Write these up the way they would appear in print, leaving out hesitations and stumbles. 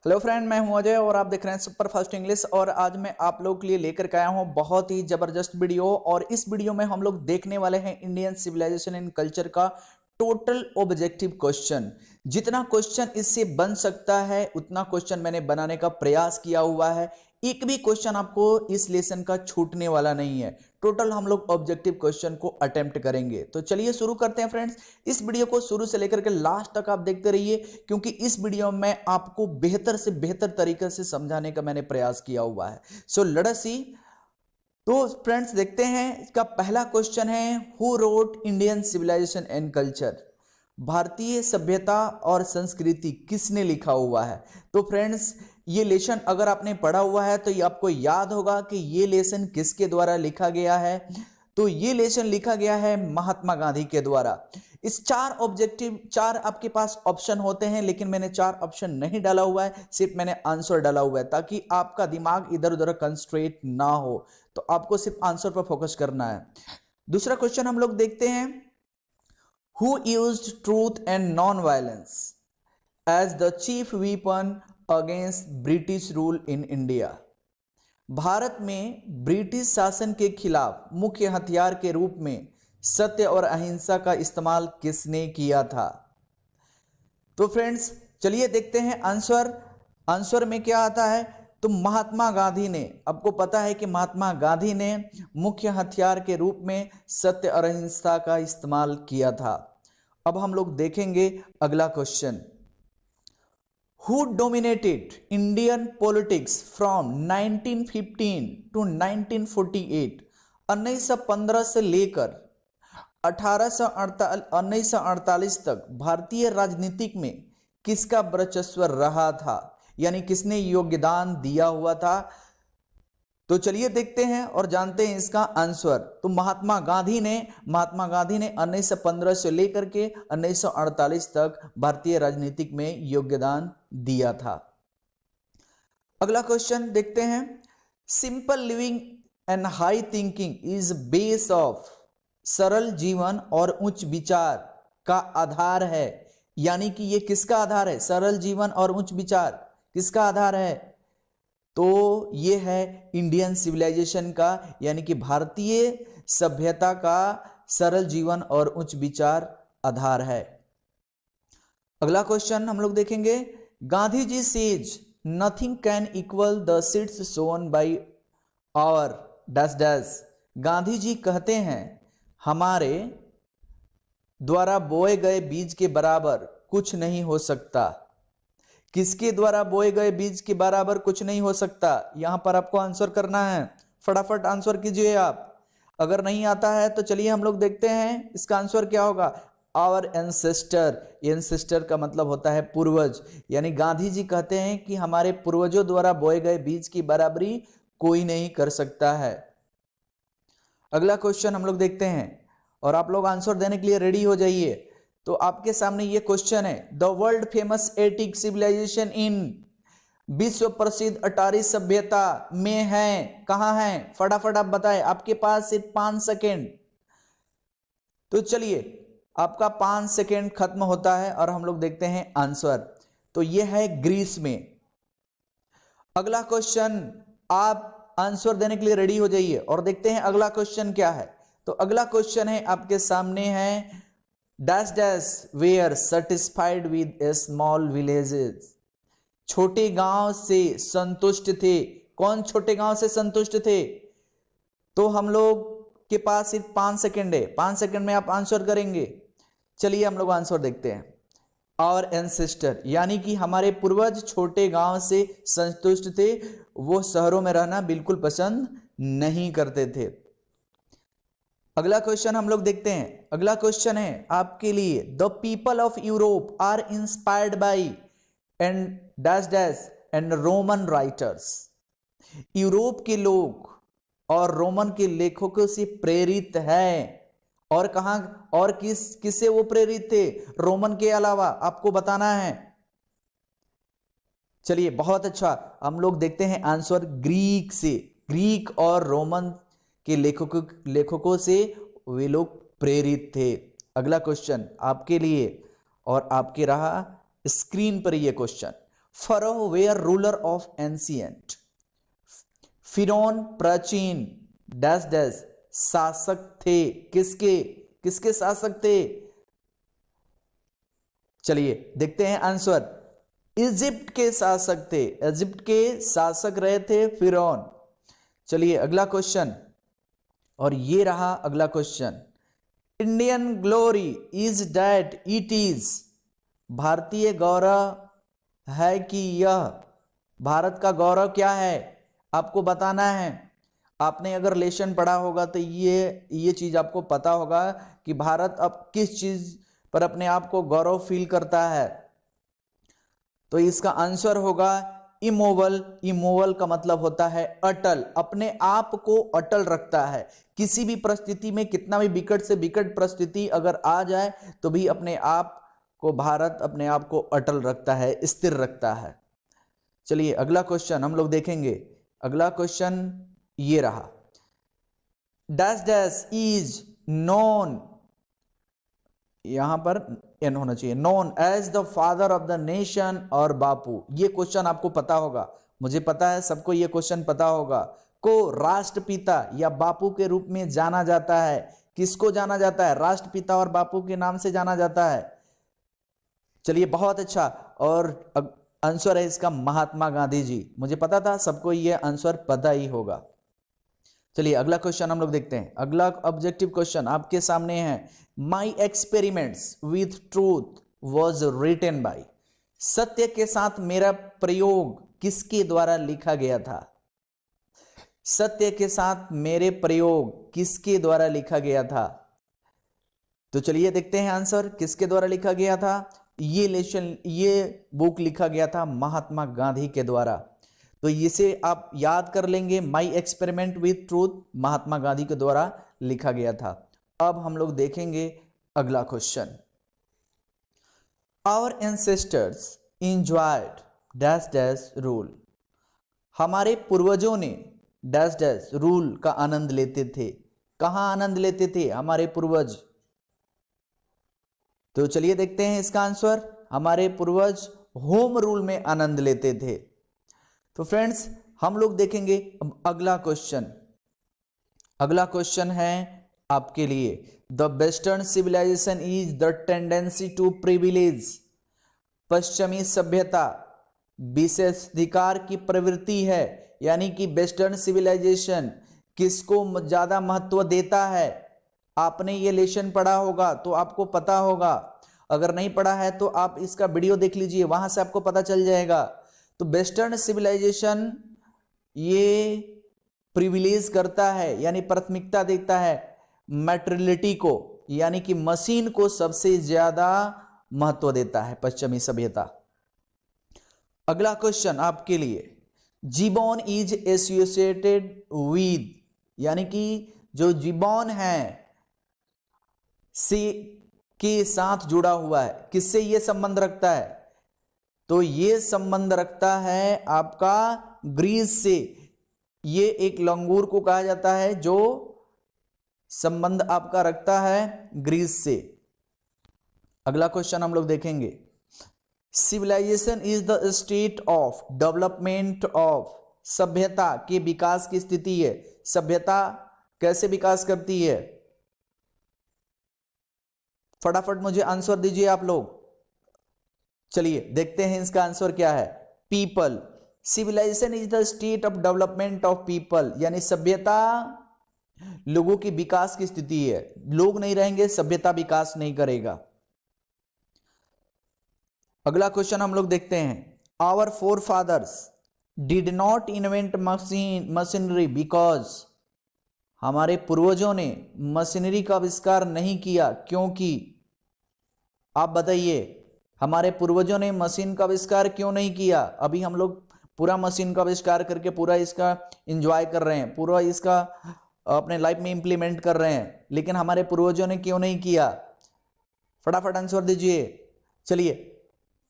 Hello friend, मैं हूं अजय और आप देख रहे हैं सुपर फास्ट इंग्लिश। और आज मैं आप लोगों के लिए लेकर के आया हूं बहुत ही जबरदस्त वीडियो। और इस वीडियो में हम लोग देखने वाले हैं इंडियन सिविलाइजेशन एंड कल्चर का टोटल ऑब्जेक्टिव क्वेश्चन। जितना क्वेश्चन इससे बन सकता है उतना क्वेश्चन मैंने बनाने का प्रयास किया हुआ है। एक भी क्वेश्चन आपको इस लेसन का छूटने वाला नहीं है। टोटल हम लोग ऑब्जेक्टिव क्वेश्चन को अटेम्प्ट करेंगे। तो चलिए शुरू करते हैं फ्रेंड्स। इस वीडियो को शुरू से लेकर के लास्ट तक आप देखते रहिए, क्योंकि इस वीडियो में आपको बेहतर से बेहतर तरीके से समझाने का मैंने प्रयास किया हुआ है। So let us see. तो फ्रेंड्स देखते हैं, इसका पहला क्वेश्चन है, who wrote Indian civilisation and culture? भारतीय सभ्यता और संस्कृति किसने लिखा हुआ है? तो फ्रेंड्स ये लेसन अगर आपने पढ़ा हुआ है तो ये आपको याद होगा कि ये लेसन किसके द्वारा लिखा गया है। तो ये लेसन लिखा गया है महात्मा गांधी के द्वारा। इस चार आपके पास ऑप्शन होते हैं, लेकिन मैंने चार ऑप्शन नहीं डाला हुआ है, सिर्फ मैंने आंसर डाला हुआ है ताकि आपका दिमाग इधर उधर कंसंट्रेट ना हो। तो आपको सिर्फ आंसर पर फोकस करना है। दूसरा क्वेश्चन हम लोग देखते हैं, who used truth and non violence as the chief weapon against British rule in India? भारत में ब्रिटिश शासन के खिलाफ मुख्य हथियार के रूप में सत्य और अहिंसा का इस्तेमाल किसने किया था? तो फ्रेंड्स चलिए देखते हैं आंसर में क्या आता है। तो महात्मा गांधी ने, आपको पता है कि महात्मा गांधी ने मुख्य हथियार के रूप में सत्य और अहिंसा का इस्तेमाल किया था। अब हम लोग देखेंगे अगला question, Who dominated Indian politics from 1915 to 1948? 1915 से लेकर 1948 तक भारतीय राजनीतिक में किसका वर्चस्व रहा था, यानी किसने योगदान दिया हुआ था? तो चलिए देखते हैं और जानते हैं इसका आंसर। तो महात्मा गांधी ने 1915 से लेकर के 1948 तक भारतीय राजनीतिक में योगदान दिया था। अगला क्वेश्चन देखते हैं, simple living and high thinking is base of, सरल जीवन और उच्च विचार का आधार है, यानी कि ये किसका आधार है? सरल जीवन और उच्च विचार किसका आधार है? तो ये है इंडियन सिविलाइजेशन का, यानी कि भारतीय सभ्यता का सरल जीवन और उच्च विचार आधार है। अगला क्वेश्चन हम लोग देखेंगे, Gandhi ji says nothing can equal the seeds sown by our dash dash. Gandhi ji कहते हैं हमारे द्वारा बोए गए बीज के बराबर कुछ नहीं हो सकता। किसके द्वारा बोए गए बीज के बराबर कुछ नहीं हो सकता? यहां पर आपको आंसर करना है, फटाफट आंसर कीजिए आप। अगर नहीं आता है तो चलिए हम लोग देखते हैं इसका आंसर क्या होगा। आवर एंसेस्टर, एंसेस्टर का मतलब होता है पूर्वज, यानी गांधी जी कहते हैं कि हमारे पूर्वजों द्वारा बोए गए बीज की बराबरी कोई नहीं कर सकता है। अगला क्वेश्चन हम लोग देखते हैं और आप लोग आंसर देने के लिए रेडी हो जाइए। तो आपके सामने ये क्वेश्चन है, the world famous Attic civilisation in, विश्व प्रसिद्ध अटारी सभ्यता में है, कहां है? फटाफट आप बताएं, आपके पास सिर्फ 5 सेकेंड। तो चलिए आपका 5 सेकेंड खत्म होता है और हम लोग देखते हैं आंसर। तो यह है ग्रीस में। अगला क्वेश्चन, आप आंसर देने के लिए रेडी हो जाइए और देखते हैं अगला क्वेश्चन क्या है। तो अगला क्वेश्चन है आपके सामने है, dash dash were satisfied with a small villages. छोटे गांव से संतुष्ट थे। कौन छोटे गांव से संतुष्ट थे? तो हम लोग के पास सिर्फ 5 सेकेंड है, 5 सेकेंड में आप आंसर करेंगे। चलिए हम लोग आंसर देखते हैं, और एंसेस्टर, यानी कि हमारे पूर्वज छोटे गांव से संतुष्ट थे, वो शहरों में रहना बिल्कुल पसंद नहीं करते थे। अगला क्वेश्चन हम लोग देखते हैं। अगला क्वेश्चन है आपके लिए, the people of Europe are inspired by and dash dash and Roman writers. Europe के लोग और रोमन के लेखकों से प्रेरित है। और कहां और किससे वो प्रेरित थे? रोमन के अलावा आपको बताना है। चलिए बहुत अच्छा, हम लोग देखते हैं आंसर ग्रीक से। ग्रीक और रोमन के लेखकों से वे लोग प्रेरित थे। अगला क्वेश्चन आपके लिए और आपके रहा स्क्रीन पर यह question, pharaoh were ruler of ancient. फिरौन प्राचीन डैश डैश शासक थे। किसके किसके शासक थे? चलिए देखते हैं आंसर। इजिप्ट के शासक थे। इजिप्ट के शासक रहे थे फिरौन। चलिए अगला क्वेश्चन, और ये रहा अगला question. Indian glory is that it is. भारतीय गौरव है कि यह। भारत का गौरव क्या है आपको बताना है। आपने अगर लेसन पढ़ा होगा तो ये चीज आपको पता होगा कि भारत अब किस चीज पर अपने आप को गौरव फील करता है। तो इसका आंसर होगा इमोवल। इमोवल का मतलब होता है अटल, अपने आप को अटल रखता है। किसी भी परिस्थिति में, कितना भी विकट से विकट परिस्थिति अगर आ जाए तो भी अपने आप को भारत अपने आप को अटल रखता है, स्थिर रखता है। चलिए अगला क्वेश्चन हम लोग देखेंगे। अगला क्वेश्चन ये रहा। डैश डैश इज नोन, यहां पर एन होना चाहिए, known as the father of the nation और बापू। ये क्वेश्चन आपको पता होगा, मुझे पता है सबको ये क्वेश्चन पता होगा। को राष्ट्रपिता या बापू के रूप में जाना जाता है। किसको जाना जाता है? राष्ट्रपिता और बापू के नाम से जाना जाता है। चलिए बहुत अच्छा, और आंसर है इसका महात्मा गांधी जी। मुझे पता था सबको ये आंसर पता ही होगा। चलिए अगला क्वेश्चन हम लोग देखते हैं। अगला ऑब्जेक्टिव क्वेश्चन आपके सामने है। My experiments with truth was written by. सत्य के साथ मेरा प्रयोग किसके द्वारा लिखा गया था? सत्य के साथ मेरे प्रयोग किसके द्वारा लिखा गया था? तो चलिए देखते हैं आंसर किसके द्वारा लिखा गया था। ये बुक लिखा गया था महात्मा गांधी के द्वारा। तो इसे आप याद कर लेंगे, my experiment with truth Mahatma Gandhi के द्वारा लिखा गया था। अब हम लोग देखेंगे अगला question. Our ancestors enjoyed dash dash rule. हमारे पूर्वजों ने डैश डैश रूल का आनंद लेते थे। कहां आनंद लेते थे हमारे पूर्वज? तो चलिए देखते हैं इसका आंसर। हमारे पूर्वज होम रूल में आनंद लेते थे। तो फ्रेंड्स हम लोग देखेंगे अगला क्वेश्चन। अगला क्वेश्चन है आपके लिए। The western civilisation is the tendency to privilege. पश्चिमी सभ्यता विशेषाधिकार की प्रवृत्ति है, यानी कि वेस्टर्न सिविलाइजेशन किसको ज्यादा महत्व देता है? आपने ये लेसन पढ़ा होगा तो आपको पता होगा, अगर नहीं पढ़ा है तो आप इसका वीडियो देख लीजिए, वहां से आपको पता चल जाएगा। तो वेस्टर्न सिविलाइजेशन ये प्रिविलेज करता है, यानी प्राथमिकता देता है मैटेरियलिटी को, यानी कि मशीन को सबसे ज्यादा महत्व देता है पश्चिमी सभ्यता। अगला क्वेश्चन आपके लिए। जिबॉन इज एसोसिएटेड विद, यानी कि जो जिबॉन है से के साथ जुड़ा हुआ है, किससे ये संबंध रखता है? तो ये संबंध रखता है आपका ग्रीस से। ये एक लंगूर को कहा जाता है जो संबंध आपका रखता है ग्रीस से। अगला क्वेश्चन हम लोग देखेंगे। Civilisation is the state of development of. सभ्यता के विकास की स्थिति है। सभ्यता कैसे विकास करती है? फटाफट मुझे आंसर दीजिए आप लोग। चलिए देखते हैं इसका आंसर क्या है। People. Civilisation is the state of development of people, यानी सभ्यता लोगों की विकास की स्थिति है। लोग नहीं रहेंगे सभ्यता विकास नहीं करेगा। अगला क्वेश्चन हम लोग देखते हैं। Our forefathers did not invent machinery because. हमारे पूर्वजों ने मशीनरी का आविष्कार नहीं किया क्योंकि। आप बताइए हमारे पूर्वजों ने मशीन का आविष्कार क्यों नहीं किया? अभी हम लोग पूरा मशीन का आविष्कार करके पूरा इसका एंजॉय कर रहे हैं, पूरा इसका अपने लाइफ में इंप्लीमेंट कर रहे हैं, लेकिन हमारे पूर्वजों ने क्यों नहीं किया? फटाफट आंसर दीजिए। चलिए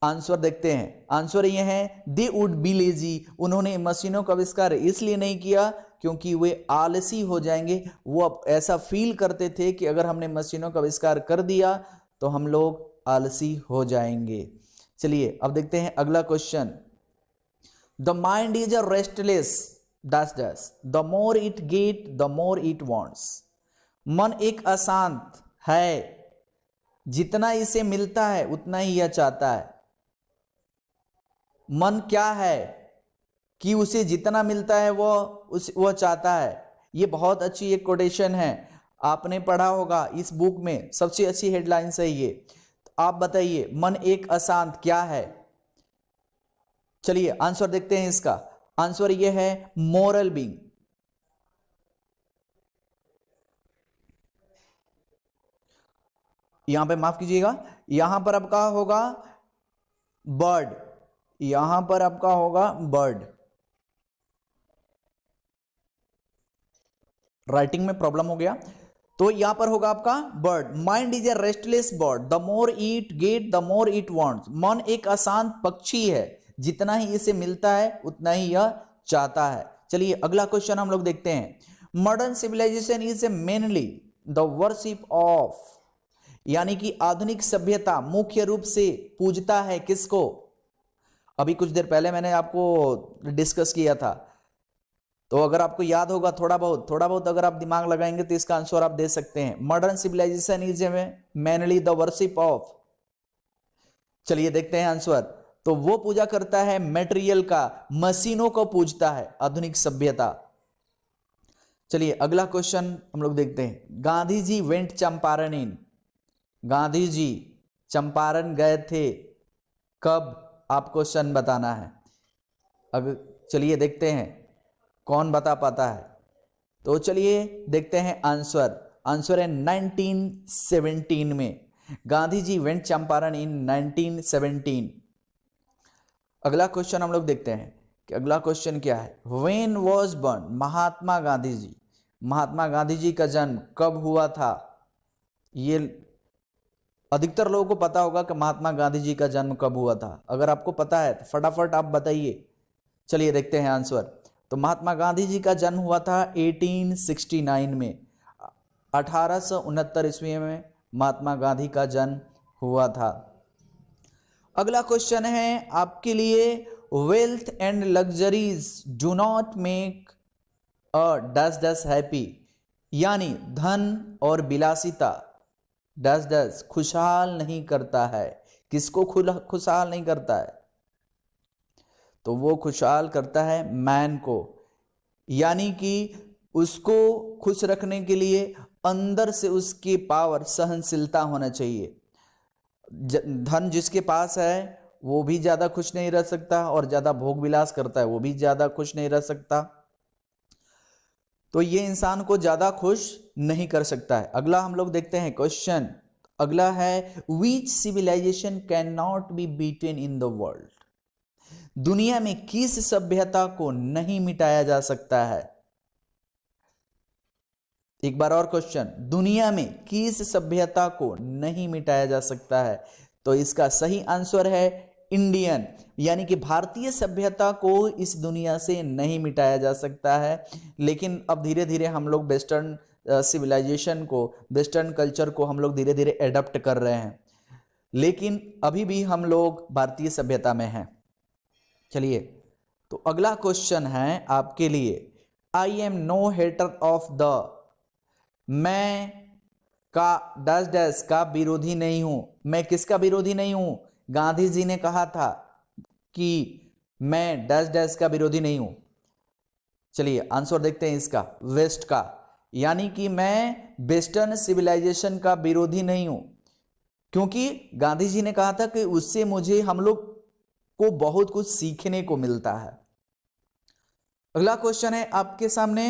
आंसर देखते हैं। आंसर ये है दे वुड बी लेजी। उन्होंने मशीनों का आविष्कार इसलिए नहीं किया क्योंकि वे आलसी हो जाएंगे। वो अब ऐसा फील करते थे कि अगर हमने मशीनों का आविष्कार कर दिया तो हम लोग आलसी हो जाएंगे। चलिए अब देखते हैं अगला question. The mind is a restless dash dash, the more it get the more it wants. मन एक अशांत है, जितना इसे मिलता है उतना ही यह चाहता है। मन क्या है कि उसे जितना मिलता है वह चाहता है। ये बहुत अच्छी एक कोटेशन है, आपने पढ़ा होगा इस बुक में, सबसे अच्छी हेडलाइन है ये। तो आप बताइए मन एक अशांत क्या है? चलिए आंसर देखते हैं इसका। आंसर ये है मोरल बीइंग। यहां पे माफ कीजिएगा, यहां पर आपका होगा बर्ड, यहां पर आपका होगा बर्ड। राइटिंग में प्रॉब्लम हो गया, तो यहां पर होगा आपका bird. Mind is a restless bird, the more eat get the more it wants. मन एक अशांत पक्षी है, जितना ही इसे मिलता है उतना ही यह चाहता है। चलिए अगला क्वेश्चन हम लोग देखते हैं। Modern civilisation is a mainly the worship of, यानी कि आधुनिक सभ्यता मुख्य रूप से पूजता है किसको? अभी कुछ देर पहले मैंने आपको डिस्कस किया था, तो अगर आपको याद होगा थोड़ा बहुत अगर आप दिमाग लगाएंगे तो इसका आंसर आप दे सकते हैं। Modern civilisation is mainly the worship of. चलिए देखते हैं आंसर। तो वो पूजा करता है मटेरियल का, मशीनों को पूजता है आधुनिक सभ्यता। चलिए अगला क्वेश्चन हम लोग देखते हैं। गांधी जी वेंट चंपारण इन, गांधी जी चंपारण गए थे कब? आपको सन बताना है। अब चलिए देखते हैं कौन बता पाता है। तो चलिए देखते हैं आंसर। आंसर है 1917 में। गांधी जी वेंट चंपारण इन 1917। अगला क्वेश्चन हम लोग देखते हैं कि अगला क्वेश्चन क्या है। When was born Mahatma Gandhi ji, Mahatma Gandhi ji का जन्म कब हुआ था? ये अधिकतर लोगों को पता होगा कि महात्मा गांधी जी का जन्म कब हुआ था। अगर आपको पता है तो फटाफट आप बताइए। चलिए देखते हैं आंसर। तो महात्मा गांधी जी का जन्म हुआ था 1869 में, 1869 ईस्वी में महात्मा गांधी का जन्म हुआ था। अगला क्वेश्चन है आपके लिए। Wealth and luxuries do not make a dash dash happy, यानी धन और विलासिता डैश डैश खुशहाल नहीं करता है। किसको खुशहाल नहीं करता है? तो वो खुशहाल करता है मैन को, यानी कि उसको खुश रखने के लिए अंदर से उसकी पावर, सहनशीलता होना चाहिए। धन जिसके पास है वो भी ज्यादा खुश नहीं रह सकता, और ज्यादा भोग विलास करता है वो भी ज्यादा खुश नहीं रह सकता। तो ये इंसान को ज्यादा खुश नहीं कर सकता है। अगला हम लोग देखते हैं क्वेश्चन। अगला है which civilisation can not be beaten in the world, दुनिया में किस सभ्यता को नहीं मिटाया जा सकता है? एक बार और क्वेश्चन, दुनिया में किस सभ्यता को नहीं मिटाया जा सकता है? तो इसका सही आंसर है इंडियन, यानी कि भारतीय सभ्यता को इस दुनिया से नहीं मिटाया जा सकता है। लेकिन अब धीरे धीरे हम लोग वेस्टर्न सिविलाइजेशन को, वेस्टर्न कल्चर को हम लोग धीरे धीरे एडप्ट कर रहे हैं, लेकिन अभी भी हम लोग भारतीय सभ्यता में हैं। चलिए तो अगला क्वेश्चन है आपके लिए। I am no hater of the, मैं का डैश डैश का विरोधी नहीं हूं। मैं किसका विरोधी नहीं हूं? गांधी जी ने कहा था कि मैं डैश डैश का विरोधी नहीं हूं। चलिए आंसर देखते हैं इसका, वेस्ट का, यानी कि मैं वेस्टर्न सिविलाइजेशन का विरोधी नहीं हूं, क्योंकि गांधी जी ने कहा था कि उससे मुझे, हम लोग को बहुत कुछ सीखने को मिलता है। अगला क्वेश्चन है आपके सामने।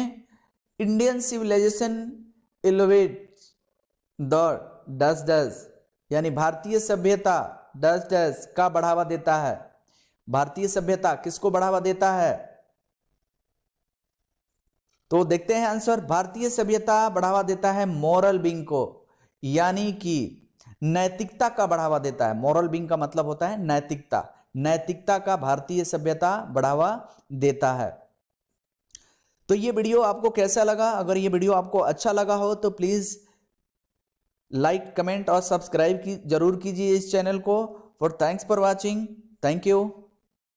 Indian civilisation elevates the dash dash, यानी भारतीय सभ्यता डैश डैश का बढ़ावा देता है। भारतीय सभ्यता किसको बढ़ावा देता है? तो देखते हैं आंसर। भारतीय सभ्यता बढ़ावा देता है मॉरल बीइंग को, यानी कि नैतिकता का बढ़ावा देता है। मॉरल बीइंग का मतलब होता है नैतिकता, नैतिकता का भारतीय सभ्यता बढ़ावा देता है। तो ये वीडियो आपको कैसा लगा? अगर ये वीडियो आपको अच्छा लगा हो तो प्लीज लाइक, कमेंट और सब्सक्राइब जरूर कीजिए इस चैनल को। For thanks for watching, thank you.